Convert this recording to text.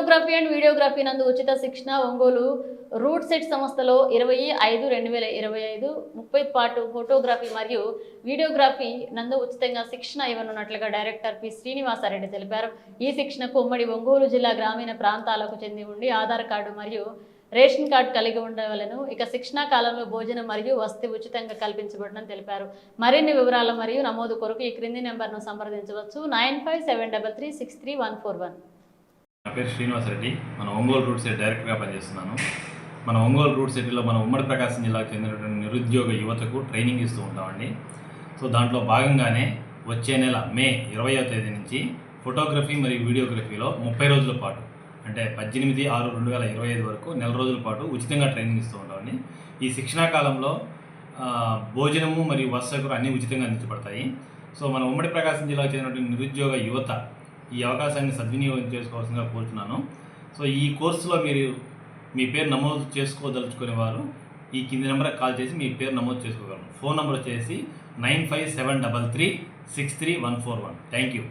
Photography and videography నందు ఉచిత శిక్షణ ఒంగోలు రూట్ సెట్ సంస్థలో 25/5/2025 30 పాటు ఫోటోగ్రఫీ మరియు వీడియోగ్రఫీ నందు ఉచితంగా శిక్షణ ఇవ్వనున్నట్లుగా డైరెక్టర్ పి శ్రీనివాసరెడ్డి తెలిపారు. ఈ శిక్షణకు ఉమ్మడి ఒంగోలు జిల్లా గ్రామీణ ప్రాంతాలకు చెంది ఉండి ఆధార్ కార్డు మరియు రేషన్ కార్డు కలిగి ఉండవలను. ఇక శిక్షణా కాలంలో భోజనం మరియు వసతి ఉచితంగా కల్పించబడునని తెలిపారు. మరిన్ని వివరాలు మరియు నమోదు కొరకు ఈ క్రింది నెంబర్ను సంప్రదించవచ్చు 9573363141. నా పేరు శ్రీనివాసరెడ్డి. మన ఒంగోలు రూట్ సెట్ డైరెక్టర్గా పనిచేస్తున్నాను. మన ఒంగోలు రూట్ సెట్లో మన ఉమ్మడి ప్రకాశం జిల్లాకు చెందినటువంటి నిరుద్యోగ యువతకు ట్రైనింగ్ ఇస్తూ ఉంటామండి. సో దాంట్లో భాగంగానే వచ్చే నెల మే 20వ తేదీ నుంచి ఫోటోగ్రఫీ మరియు వీడియోగ్రఫీలో 30 రోజుల పాటు అంటే 18/6/2025 వరకు నెల రోజుల పాటు ఉచితంగా ట్రైనింగ్ ఇస్తూ ఉంటామండి. ఈ శిక్షణా కాలంలో భోజనము మరియు వసతులు అన్నీ ఉచితంగా అందించబడతాయి. సో మన ఉమ్మడి ప్రకాశం జిల్లాకు చెందినటువంటి నిరుద్యోగ యువత ఈ అవకాశాన్ని సద్వినియోగం చేసుకోవాల్సిందిగా కోరుతున్నాను. సో ఈ కోర్సులో మీరు మీ పేరు నమోదు చేసుకోదలుచుకునే వారు ఈ కింది నెంబర్కి కాల్ చేసి మీ పేరు నమోదు చేసుకోగలరు. ఫోన్ నెంబర్ వచ్చేసి 9573363141. Thank you.